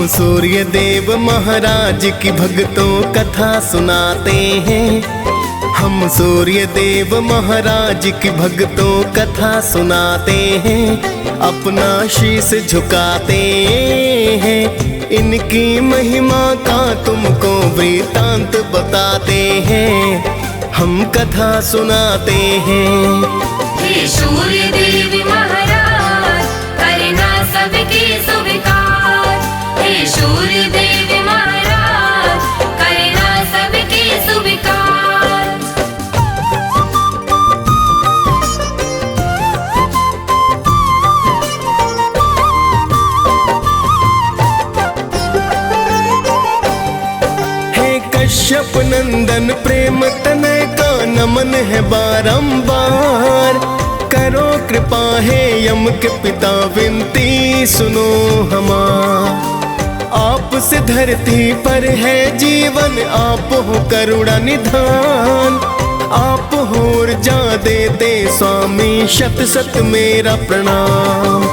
हम सूर्य देव महाराज की भक्तों कथा सुनाते हैं। हम सूर्य देव महाराज की भक्तों कथा सुनाते हैं। अपना शीश झुकाते हैं। इनकी महिमा का तुमको वृतांत बताते हैं। हम कथा सुनाते हैं। हे सूर्य देव महाराज करना सबके स्वीकार। हे सूर्य देव महाराज करना सबके स्वीकार। कश्यप नंदन प्रेम तनय का नमन है बारंबार। करो कृपा है यम के पिता विनती सुनो हमार। आपसे धरती पर है जीवन, आप हो करुणा निधान। आप हो ऊर्जा देते स्वामी, शत शत मेरा प्रणाम।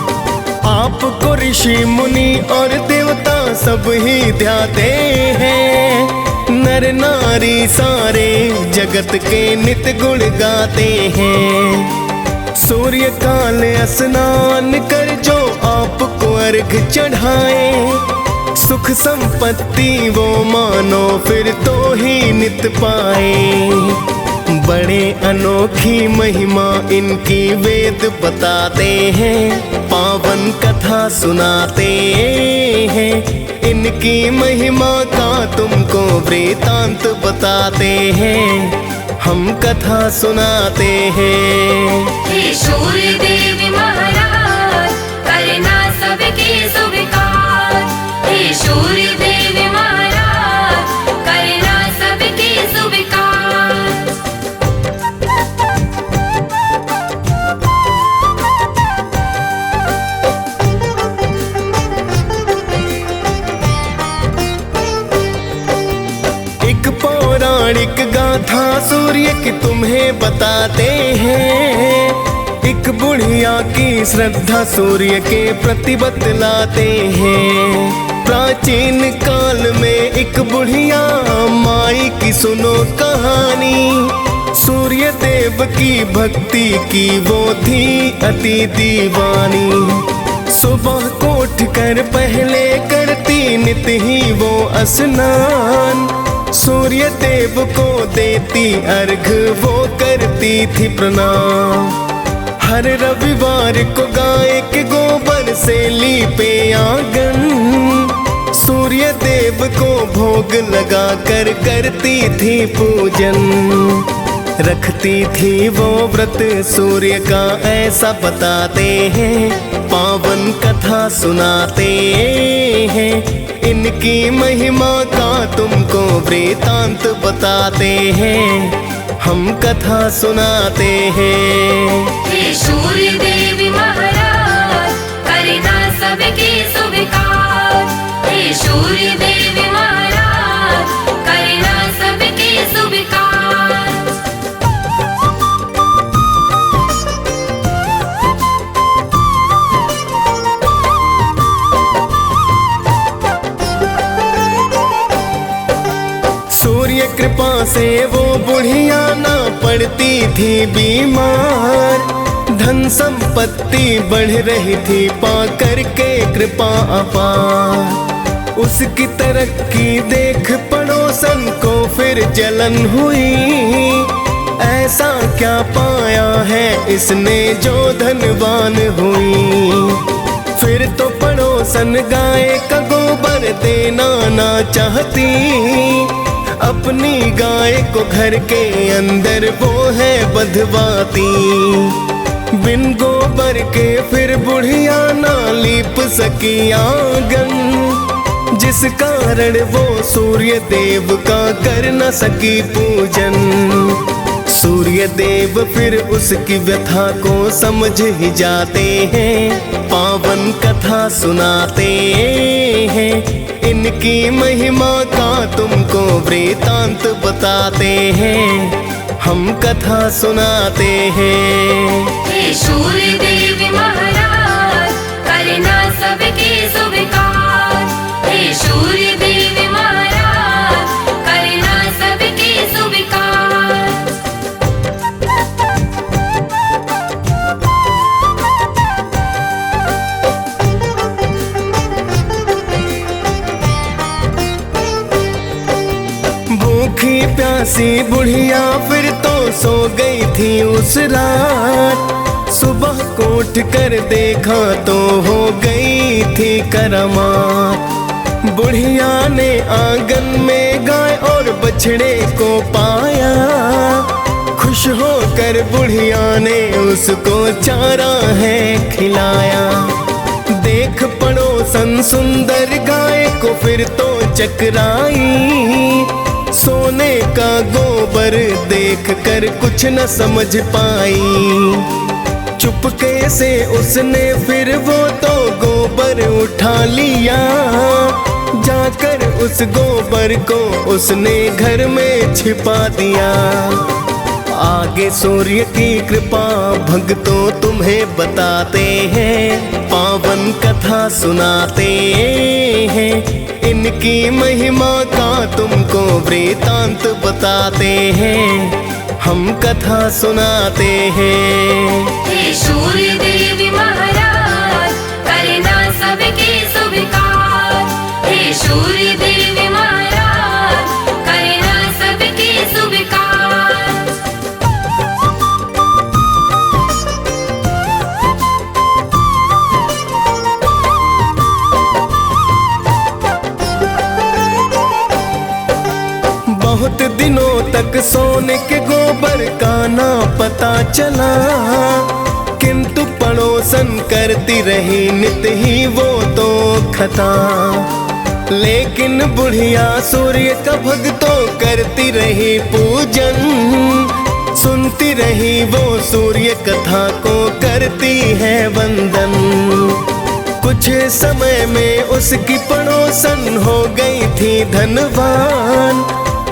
आपको ऋषि मुनि और देवता सब ही ध्याते हैं। नर नारी सारे जगत के नित्य गुण गाते हैं। सूर्य काल स्नान कर जो आपको अर्घ चढ़ाए। सुख संपत्ति वो मानो फिर तो ही नित पाए। बड़े अनोखी महिमा इनकी वेद बताते हैं। पावन कथा सुनाते हैं। इनकी महिमा का तुमको वृतांत बताते हैं। हम कथा सुनाते हैं। हे सूर्य देव महाराज करना सबके स्वीकार। हे सूर्य देव महाराज करना सबके स्वीकार। पौराणिक गाथा सूर्य की तुम्हें बताते हैं। एक बुढ़िया की श्रद्धा सूर्य के प्रति बतलाते हैं। प्राचीन काल में एक बुढ़िया माई की सुनो कहानी। सूर्य देव की भक्ति की वो थी अति दीवानी। सुबह को उठ कर पहले करती नित ही वो स्नान। सूर्य देव को देती अर्घ वो करती थी प्रणाम। हर रविवार को गाय के गोबर से लीपे आंगन। सूर्य देव को भोग लगा कर करती थी पूजन। रखती थी वो व्रत सूर्य का ऐसा बताते हैं। पावन कथा सुनाते हैं। इनकी महिमा का तुमको वृतांत बताते हैं। हम कथा सुनाते हैं। हे सूर्य देव महाराज करना सबके स्वीकार। हे सूर्य देव महाराज करना सबके स्वीकार। कृपा से वो बुढ़िया ना पड़ती थी बीमार। धन संपत्ति बढ़ रही थी पा करके कृपा अपार। उसकी तरक्की देख पड़ोसन को फिर जलन हुई। ऐसा क्या पाया है इसने जो धनवान हुई। फिर तो पड़ोसन गाय का गोबर देना ना चाहती। अपनी गाय को घर के अंदर वो है बंधवाती। बिन गोबर के फिर बुढ़िया ना लीप सकी आंगन। जिस कारण वो सूर्य देव का कर न सकी पूजन। सूर्य देव फिर उसकी व्यथा को समझ ही जाते हैं। पावन कथा सुनाते हैं। इनकी महिमा का तुमको वृतांत बताते हैं। हम कथा सुनाते हैं। हे सूर्य देव महाराज करना सबके स्वीकार। हे प्यासी बुढ़िया फिर तो सो गई थी उस रात। सुबह को उठ कर देखा तो हो गई थी करामात। बुढ़िया ने आंगन में गाय और बछड़े को पाया। खुश होकर बुढ़िया ने उसको चारा है खिलाया। देख पड़ोसन सुंदर गाय को फिर तो चकराई। सोने का गोबर देख कर कुछ न समझ पाई। चुपके से उसने फिर वो तो गोबर उठा लिया। जाकर उस गोबर को उसने घर में छिपा दिया। आगे सूर्य की कृपा भक्तों तुम्हें बताते हैं, पावन कथा सुनाते हैं। इनकी महिमा का तुमको वृतांत बताते हैं, हम कथा सुनाते हैं। हे सूर्य देवी महाराज करना सबके स्वीकार। हे सूर्य देवी महाराज करना सबके स्वीकार। बहुत दिनों तक सोने के गोबर का ना पता चला, किंतु पड़ोसन करती रही नित ही वो तो खता। लेकिन बुढ़िया सूर्य का भक्तों करती रही पूजन। सुनती रही वो सूर्य कथा को करती है वंदन। कुछ समय में उसकी पड़ोसन हो गई थी धनवान।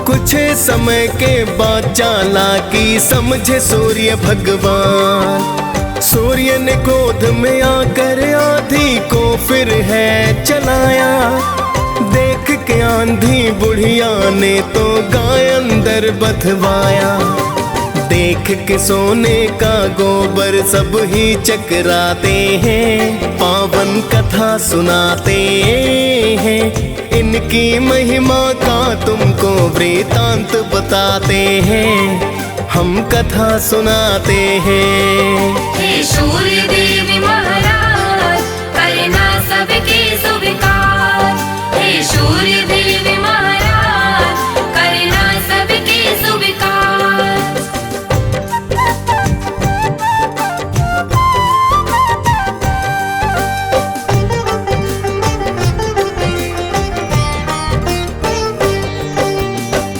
कुछ समय के बाद चालाकी समझे सूर्य भगवान। सूर्य ने क्रोध में आकर आंधी को फिर है चलाया। देख के आंधी बुढ़िया ने तो गाय अंदर बधवाया। देख के सोने का गोबर सब ही चकराते हैं, पावन कथा सुनाते हैं। इनकी महिमा का तुमको वृतांत बताते हैं, हम कथा सुनाते हैं। हे सूर्य देवी महाराज करना सबके स्वीकार। हे सूर्य देवी महाराज करना सबके स्वीकार।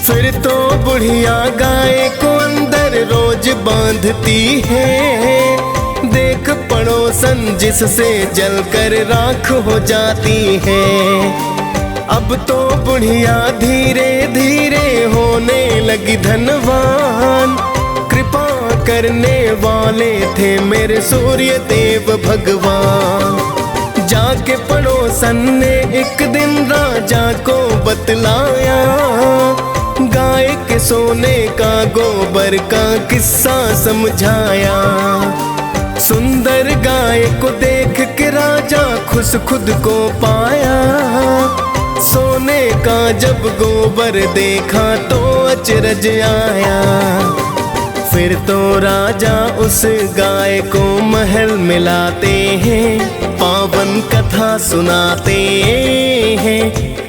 फिर तो बुढ़िया गाय को अंदर रोज बांधती है। देख पड़ोसन जिससे जलकर राख हो जाती है। अब तो बुढ़िया धीरे धीरे होने लगी धनवान। कृपा करने वाले थे मेरे सूर्य देव भगवान। जाके पड़ोसन ने एक दिन राजा को बतलाया। गाय के सोने का गोबर का किस्सा समझाया। सुंदर गाय को देख के राजा खुश खुद को पाया। सोने का जब गोबर देखा तो अचरज आया। फिर तो राजा उस गाय को महल में लाते हैं, पावन कथा सुनाते हैं।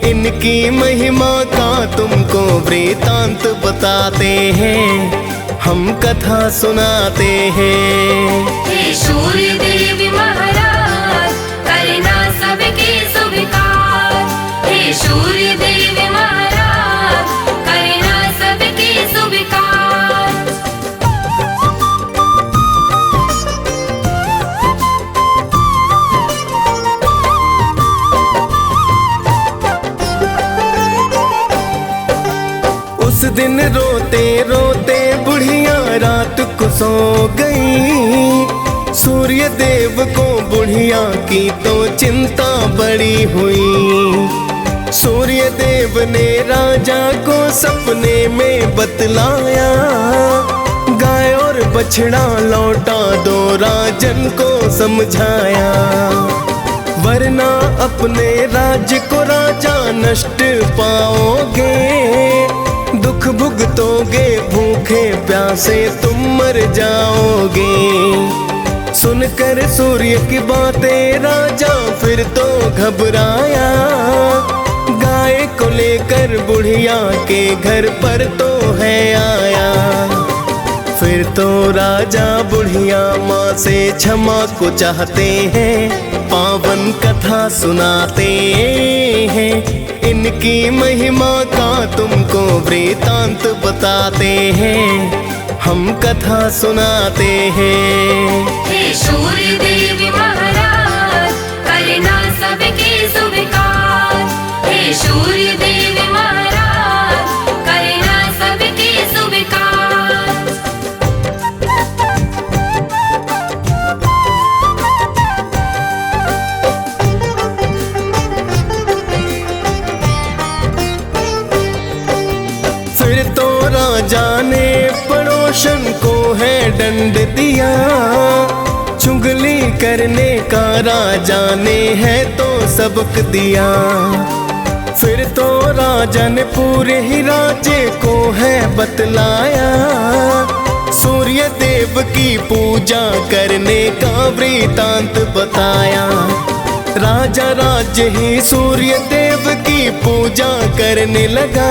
इनकी महिमा का तुमको वृतांत बताते हैं, हम कथा सुनाते हैं। हे सूर्य देवी महाराज करना सबके स्वीकार। हे सूर्य देवी महाराज करना सबके स्वीकार। उस दिन रोते रोते बुढ़िया रात को सो गई। सूर्य देव को बुढ़िया की तो चिंता बड़ी हुई। सूर्य देव ने राजा को सपने में बतलाया। गाय और बछड़ा लौटा दो राजन को समझाया। वरना अपने राज्य को राजा नष्ट पाओगे। दुख भुगतोगे, भूखे प्यासे तुम मर जाओगे। सुनकर सूर्य की बातें राजा फिर तो घबराया, गाय को लेकर बुढ़िया के घर पर तो है आया। फिर तो राजा बुढ़िया माँ से क्षमा को चाहते हैं, पावन कथा सुनाते हैं, इनकी महिमा का तुमको वृतांत बताते हैं, हम कथा सुनाते हैं। हे सूर्य देव महाराज करना सबके स्वीकार। हे सूर्य देव महाराज करना सबके स्वीकार। फिर तो राजा ने पड़ोसन को है दंड दिया, चुगली करने का राजा ने है तो सबक दिया। फिर तो राजा ने पूरे ही राज्य को है बतलाया, सूर्य देव की पूजा करने का वृतांत बताया। राजा राज्य ही सूर्य देव की पूजा करने लगा,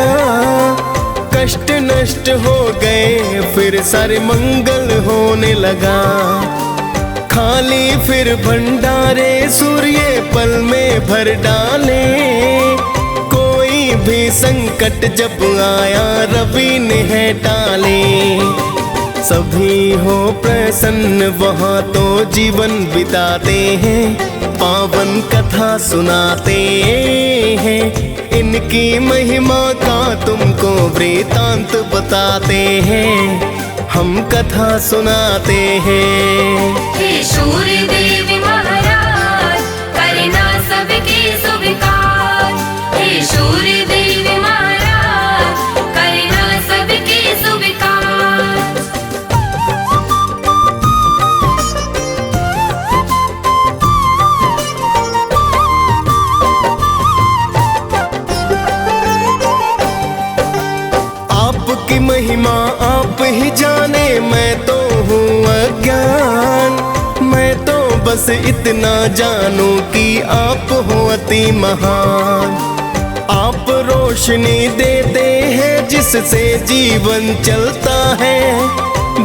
कष्ट नष्ट हो गए फिर सारे मंगल होने लगा। खाली फिर भंडारे सूर्य पल में भर डाले, कोई भी संकट जब आया रवि ने है टाले। सभी हो प्रसन्न वहाँ तो जीवन बिताते हैं, पावन कथा सुनाते हैं, इनकी महिमा का तुमको वृतांत बताते हैं, हम कथा सुनाते हैं। हे सूर्य देव महाराज करना सबके स्वीकार। हे सूर्य देव महाराज करना सबके स्वीकार। आपकी महिमा आप ही जाने, मैं तो हूँ अज्ञान। मैं तो बस इतना जानूं कि आप हो अति महान। आप रोशनी देते हैं जिससे जीवन चलता है,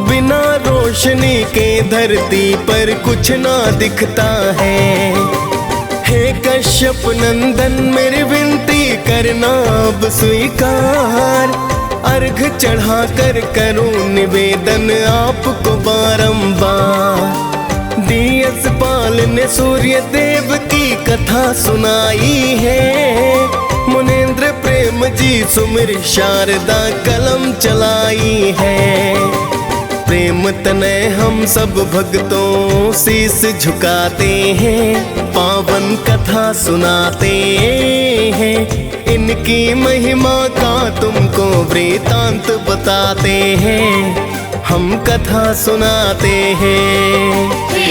बिना रोशनी के धरती पर कुछ ना दिखता है। हे कश्यप नंदन मेरी विनती करना अब स्वीकार, अर्घ चढ़ा कर करूं निवेदन आपको बारंबार। डीएस पाल ने सूर्य देव की कथा सुनाई है, मुनेंद्र प्रेम जी सुमिर शारदा कलम चलाई है। प्रेम तनय हम सब भक्तों शीस झुकाते हैं, पावन कथा सुनाते हैं, इनकी महिमा का तुमको वृतांत बताते हैं, हम कथा सुनाते हैं।